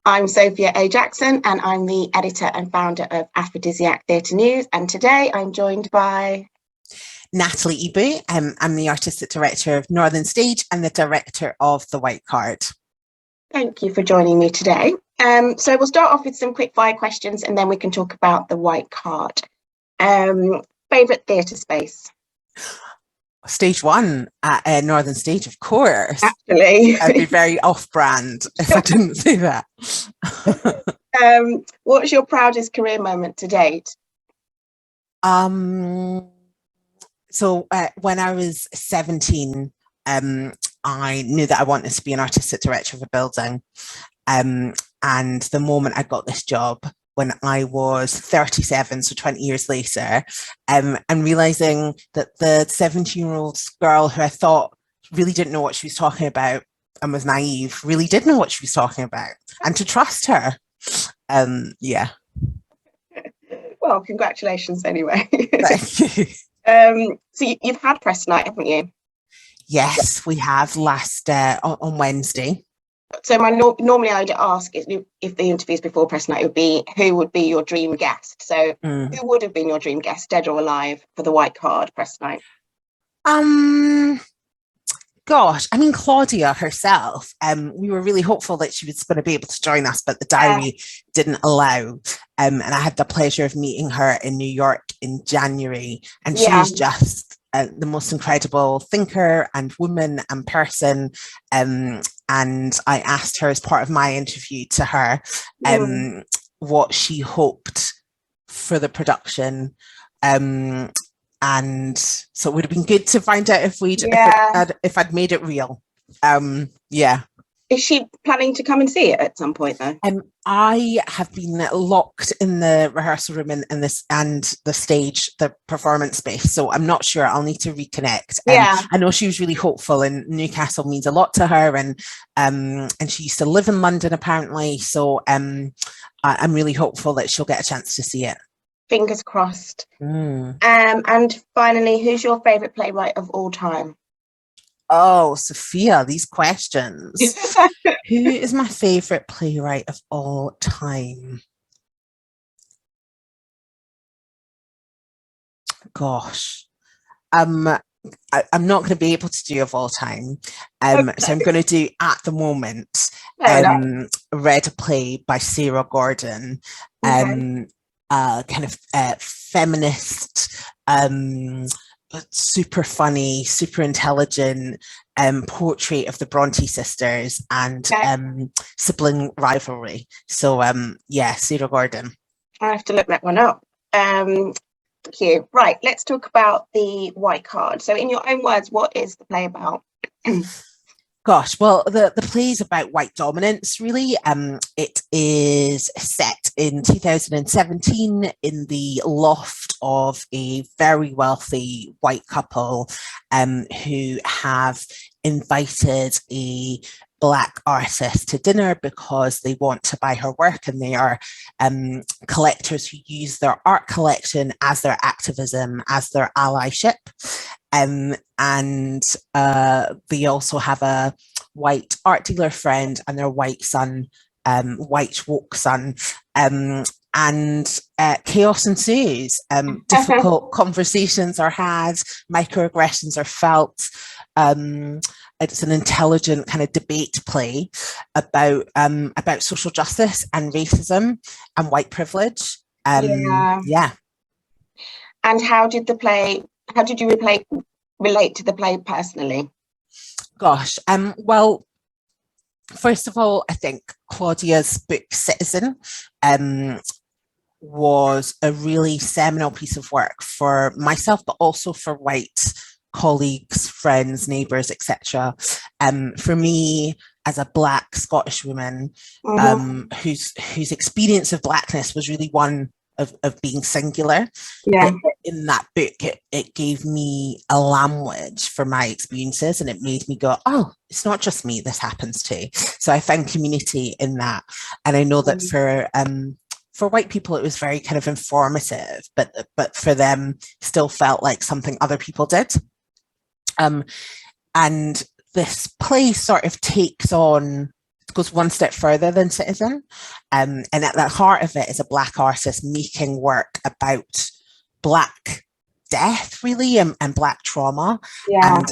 I'm Sophia A. Jackson, and I'm the editor and founder of Afridiziak Theatre News. And today I'm joined by Natalie Ibu. I'm the artistic director of Northern Stage and the director of The White Card. Thank you for joining me today. So we'll start off with some quick fire questions, and then we can talk about The White Card. Favourite theatre space? Stage one at Northern Stage, of course. Actually, I'd be very off-brand if I didn't say that. What's your proudest career moment to date? So when I was 17, I knew that I wanted to be an artistic director of a building. And the moment I got this job, when I was 37, so 20 years later, and realizing that the 17-year-old girl who I thought really didn't know what she was talking about and was naive, really did know what she was talking about, and to trust her. Yeah. Well, congratulations anyway. Thank you. So you've had press night, haven't you? Yes, we have last on Wednesday. So normally I'd ask if the interviews before press night would be who would be your dream guest. So who would have been your dream guest, dead or alive, for the White Card press night? Gosh, I mean, Claudia herself. We were really hopeful that she was going to be able to join us, but the diary didn't allow. And I had the pleasure of meeting her in New York in January, and she's just the most incredible thinker and woman and person. And I asked her as part of my interview to her what she hoped for the production. And so it would have been good to find out if I'd made it real. Yeah. Is she planning to come and see it at some point though? I have been locked in the rehearsal room and the stage, the performance space. So I'm not sure. I'll need to reconnect. I know she was really hopeful, and Newcastle means a lot to her, and she used to live in London apparently. So I'm really hopeful that she'll get a chance to see it. Fingers crossed. And finally, who's your favourite playwright of all time? Oh, Sophia, these questions. Who is my favourite playwright of all time? Gosh. I'm not going to be able to do of all time. So I'm going to do at the moment, read a play by Sarah Gordon, kind of feminist, super funny, super intelligent portrait of the Bronte sisters and sibling rivalry. So Sarah Gordon. I have to look that one up. Thank you. Right, let's talk about the White Card. So in your own words, what is the play about? Gosh, well, the play is about white dominance, really. It is set in 2017 in the loft of a very wealthy white couple who have invited a Black artist to dinner because they want to buy her work, and they are collectors who use their art collection as their activism, as their allyship. And they also have a white art dealer friend and their white son, white woke son, and chaos ensues. Difficult conversations are had, microaggressions are felt. It's an intelligent kind of debate play about social justice and racism and white privilege. Yeah. And how did you relate to the play personally? Gosh, well, first of all, I think Claudia's book Citizen was a really seminal piece of work for myself, but also for white colleagues, friends, neighbours, etc. For me, as a Black Scottish woman, whose experience of Blackness was really one of being singular. In that book, it gave me a language for my experiences, and it made me go, oh, it's not just me this happens to. So I found community in that, and I know that for white people it was very kind of informative, but for them still felt like something other people did. And this play sort of takes on goes one step further than Citizen. And at the heart of it is a Black artist making work about Black death, really, and Black trauma,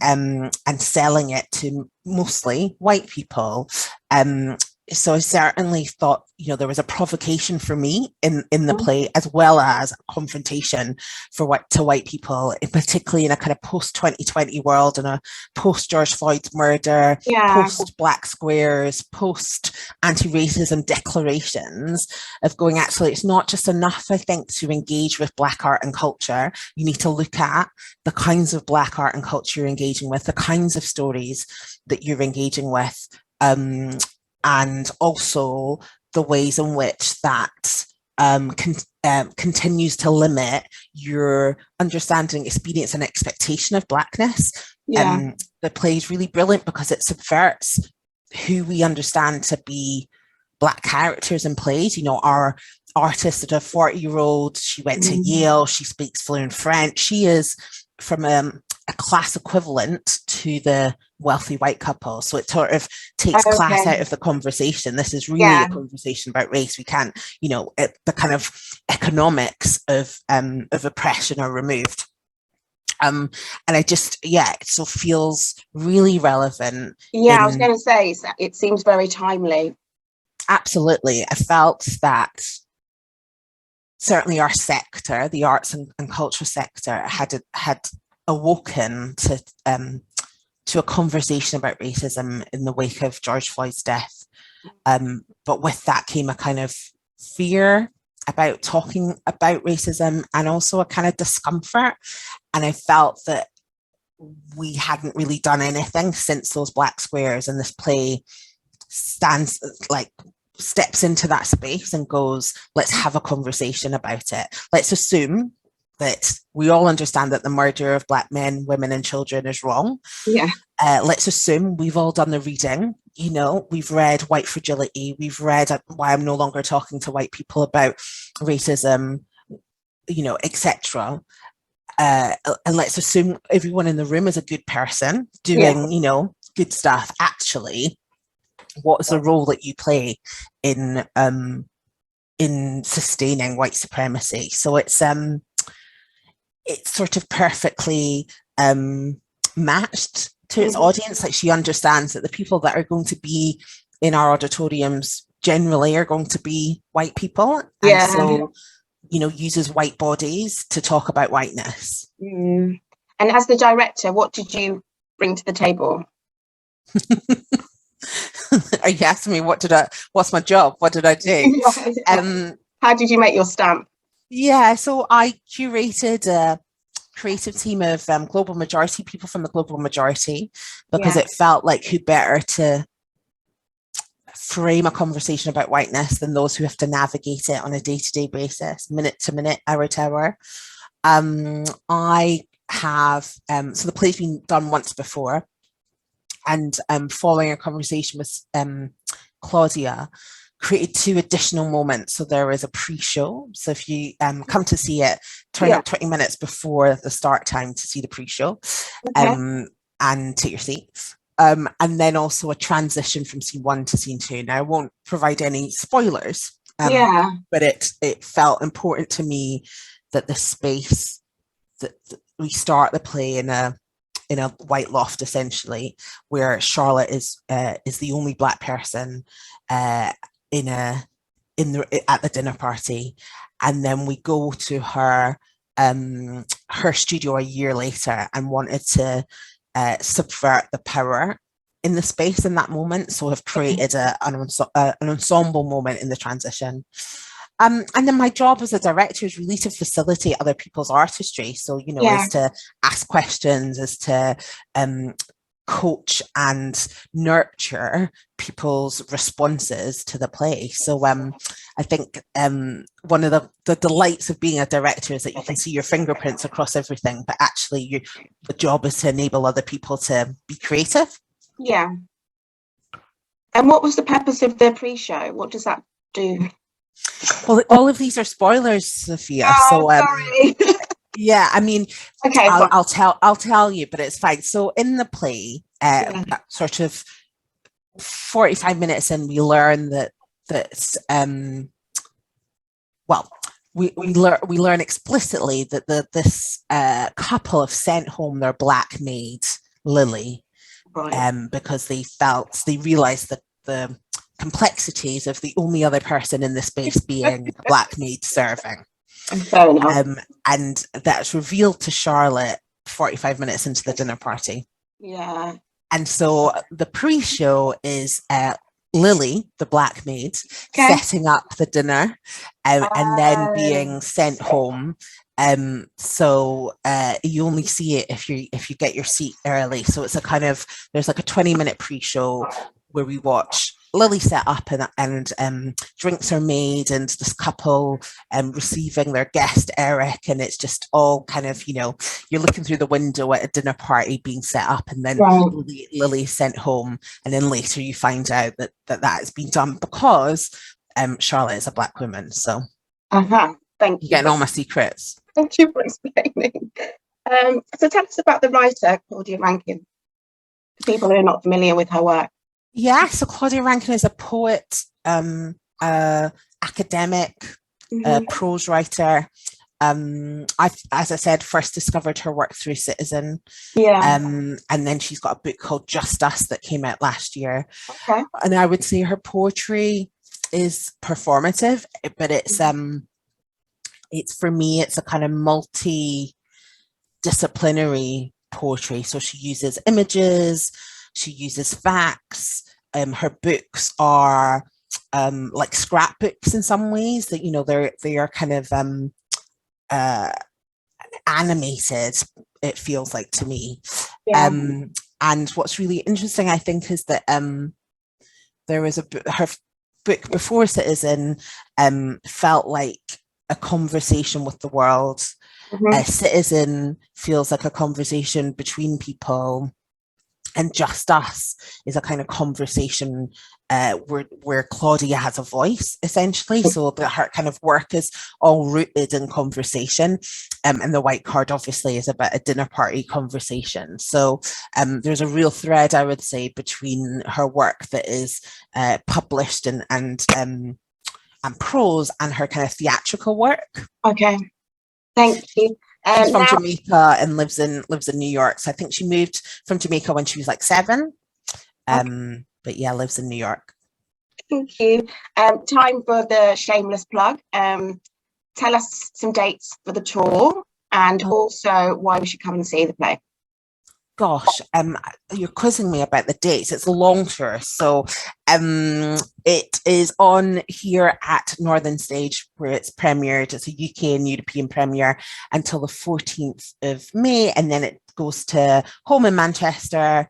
and selling it to mostly white people. So I certainly thought, there was a provocation for me in the play, as well as a confrontation to white people, particularly in a kind of post-2020 world, and a post-George Floyd's murder, post-Black squares, post-anti-racism declarations, of going, actually, it's not just enough, I think, to engage with Black art and culture. You need to look at the kinds of Black art and culture you're engaging with, the kinds of stories that you're engaging with, and also the ways in which that continues to limit your understanding, experience, and expectation of Blackness. The play is really brilliant because it subverts who we understand to be Black characters in plays. Our artist, a 40-year-old, she went to Yale, she speaks fluent French. She is from a class equivalent to the wealthy white couple. So it sort of takes class out of the conversation. This is really a conversation about race. We can't, the kind of economics of oppression are removed. And I just, it so feels really relevant. I was going to say, it seems very timely. Absolutely. I felt that certainly our sector, the arts and culture sector, had awoken to a conversation about racism in the wake of George Floyd's death. But with that came a kind of fear about talking about racism, and also a kind of discomfort. And I felt that we hadn't really done anything since those Black squares, and this play steps into that space and goes, let's have a conversation about it. Let's assume that we all understand that the murder of Black men, women, and children is wrong. Let's assume we've all done the reading. We've read White Fragility. We've read Why I'm No Longer Talking to White People About Racism, etc. And let's assume everyone in the room is a good person doing, good stuff. Actually, what is the role that you play in sustaining white supremacy? So it's sort of perfectly matched to its audience. Like, she understands that the people that are going to be in our auditoriums generally are going to be white people, and so uses white bodies to talk about whiteness. And as the director, what did you bring to the table? Are you asking me what's my job? What did I do? How did you make your stamp? So I curated a creative team of global majority people from the global majority, because it felt like who better to frame a conversation about whiteness than those who have to navigate it on a day-to-day basis, minute to minute, hour to hour. I have, so the play's been done once before, and following a conversation with Claudia, created 2 additional moments. So there is a pre-show. So if you come to see it, turn up 20 minutes before the start time to see the pre-show, and take your seats. And then also a transition from scene 1 to scene 2. Now, I won't provide any spoilers, but it felt important to me that the space that we start the play in a white loft, essentially, where Charlotte is the only Black person at the dinner party, and then we go to her studio a year later, and wanted to subvert the power in the space in that moment, so have created an ensemble moment in the transition. And then my job as a director is really to facilitate other people's artistry. So, is to ask questions, is to coach and nurture people's responses to the play. So I think one of the delights of being a director is that you can see your fingerprints across everything, but actually the job is to enable other people to be creative. And what was the purpose of the pre-show? What does that do? Well, all of these are spoilers, Sophia. Sorry. I mean, okay, I'll tell you, but it's fine. So in the play, sort of 45 minutes in, we learn that well, we learn explicitly that this couple have sent home their black maid Lily, Right. because they realized that the complexities of the only other person in the space being a black maid serving. Fair enough. And that's revealed to Charlotte 45 minutes into the dinner party. Yeah. And so the pre-show is Lily, the black maid, Okay. setting up the dinner, and then being sent home. So you only see it if you get your seat early. So it's there's like a 20-minute pre-show where we watch Lily set up, and drinks are made, and this couple receiving their guest Eric, and it's just all kind of, you're looking through the window at a dinner party being set up, and then Right. Lily sent home, and then later you find out that has been done because Charlotte is a black woman. So thank you. Getting all my secrets. Thank you for explaining. So tell us about the writer Claudia Rankine, for people who are not familiar with her work. Yeah, so Claudia Rankine is a poet, academic, prose writer. I've, as I said, first discovered her work through Citizen. Yeah. And then she's got a book called Just Us that came out last year. Okay. And I would say her poetry is performative, but it's for me, it's a kind of multidisciplinary poetry. So she uses images, she uses facts. Her books are like scrapbooks in some ways, that they are kind of animated, it feels like to me. Yeah. And what's really interesting, I think, is that there was her book before Citizen felt like a conversation with the world. Citizen feels like a conversation between people, and Just Us is a kind of conversation where Claudia has a voice, essentially. So that her kind of work is all rooted in conversation. And the white card obviously is about a dinner party conversation. So there's a real thread, I would say, between her work that is published and prose, and her kind of theatrical work. Okay, thank you. She's from Jamaica and lives in New York. So I think she moved from Jamaica when she was like 7. But yeah, lives in New York. Thank you. Time for the shameless plug. Tell us some dates for the tour, and also why we should come and see the play. Gosh, you're quizzing me about the dates. It's a long tour. So it is on here at Northern Stage, where it's premiered. It's a UK and European premiere until the 14th of May. And then it goes to home in Manchester,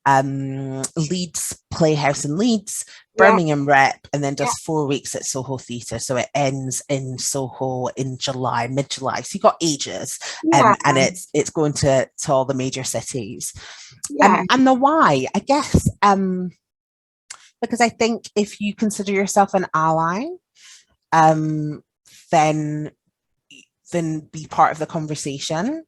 Leeds Playhouse in Leeds, Birmingham Rep, and then does 4 weeks at Soho Theatre. So it ends in Soho in July, mid-July. So you got ages, and it's going to all the major cities. And the why, I guess, because I think if you consider yourself an ally, then be part of the conversation.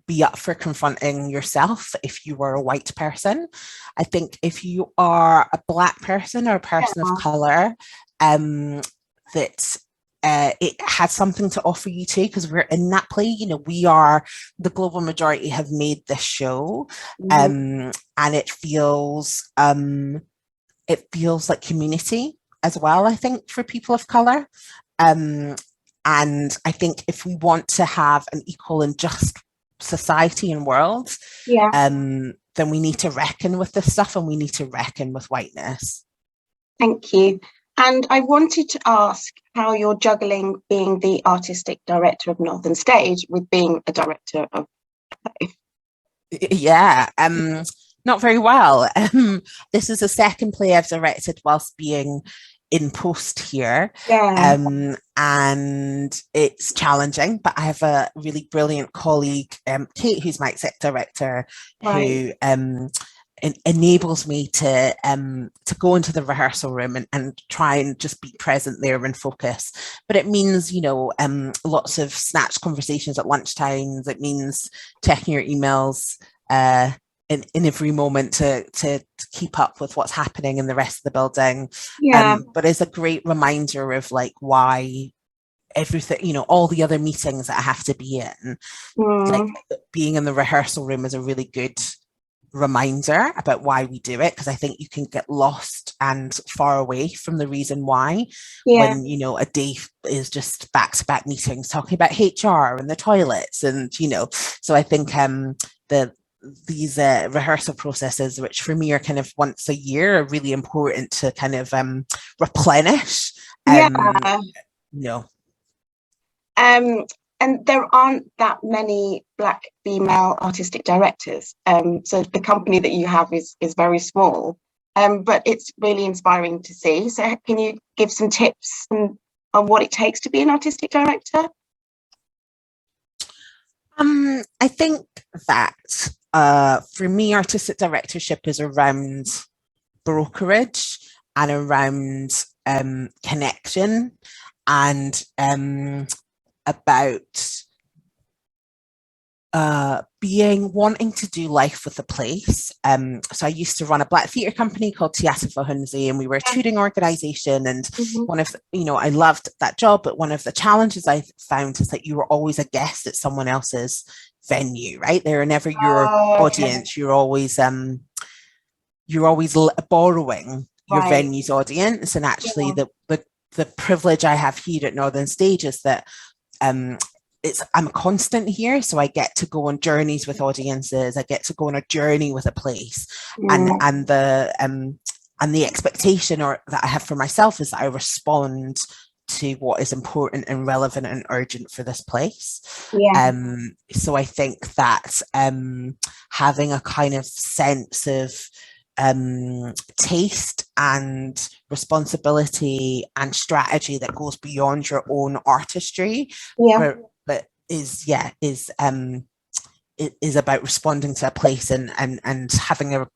Be up for confronting yourself if you were a white person. I think if you are a black person or a person of color, that it has something to offer you too, because we're in that play. We are the global majority have made this show, and it feels like community as well, I think, for people of color. And I think if we want to have an equal and just society and world, then we need to reckon with this stuff, and we need to reckon with whiteness. Thank you. And I wanted to ask how you're juggling being the artistic director of Northern Stage with being a director of play. Yeah, not very well. This is the second play I've directed whilst being in post here, and it's challenging, but I have a really brilliant colleague, Kate, who's my exec director, who enables me to go into the rehearsal room and try and just be present there and focus. But it means, lots of snatched conversations at lunchtimes. It means checking your emails in every moment to keep up with what's happening in the rest of the building. Yeah. But it's a great reminder of like why everything, you know, all the other meetings that I have to be in, like being in the rehearsal room is a really good reminder about why we do it, because I think you can get lost and far away from the reason why when, you know, a day is just back-to-back meetings talking about HR and the toilets, and you know, so I think these rehearsal processes, which for me are kind of once a year, are really important to kind of replenish. No. And there aren't that many Black female artistic directors. So the company that you have is very small, but it's really inspiring to see. So can you give some tips on what it takes to be an artistic director? I think that for me, artistic directorship is around brokerage and around connection, and about wanting to do life with the place. So I used to run a Black theatre company called Theatre Fahunzi, and we were a touring organisation, and one of the, you know, I loved that job, but one of the challenges I found is that you were always a guest at someone else's venue, right? They were never your audience. You're always borrowing your venue's audience, and actually the privilege I have here at Northern Stage is that I'm a constant here, so I get to go on journeys with audiences. I get to go on a journey with a place, and the expectation that I have for myself is that I respond to what is important and relevant and urgent for this place. So I think that having a kind of sense of taste and responsibility and strategy that goes beyond your own artistry, but is about responding to a place and having a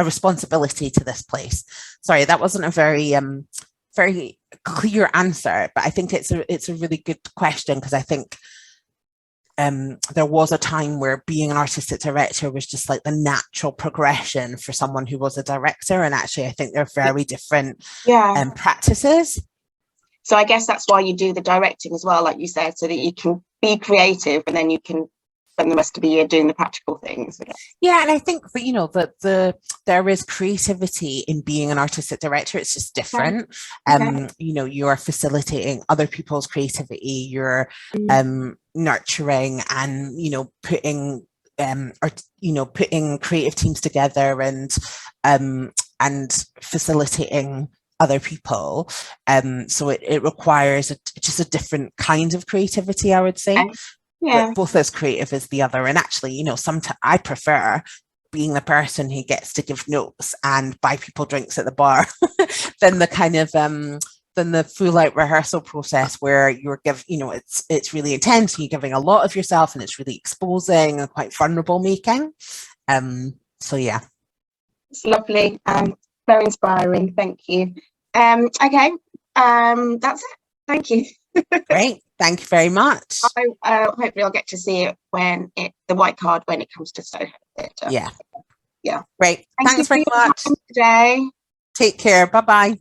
responsibility to this place. Sorry, that wasn't a very very clear answer, but I think it's a really good question, because I think there was a time where being an artistic director was just like the natural progression for someone who was a director, and actually I think they're very different practices. So I guess that's why you do the directing as well, like you said, so that you can be creative and then you can spend the rest of the year doing the practical things. Yeah, and I think that, you know, that there is creativity in being an artistic director. It's just different. You know, you are facilitating other people's creativity. You're nurturing and, you know, putting creative teams together and facilitating other people. So it requires just a different kind of creativity, I would say. But both as creative as the other. And actually, you know, sometimes I prefer being the person who gets to give notes and buy people drinks at the bar than the kind of than the full out rehearsal process where you're you know, it's really intense, you're giving a lot of yourself, and it's really exposing and quite vulnerable making. So yeah, it's lovely. Very inspiring. Thank you. Okay, that's it. Thank you. Great. Thank you very much. Hopefully I'll get to see it the white card when it comes to Soho Theatre. Yeah. Great. Thanks very much. Today. Take care. Bye-bye.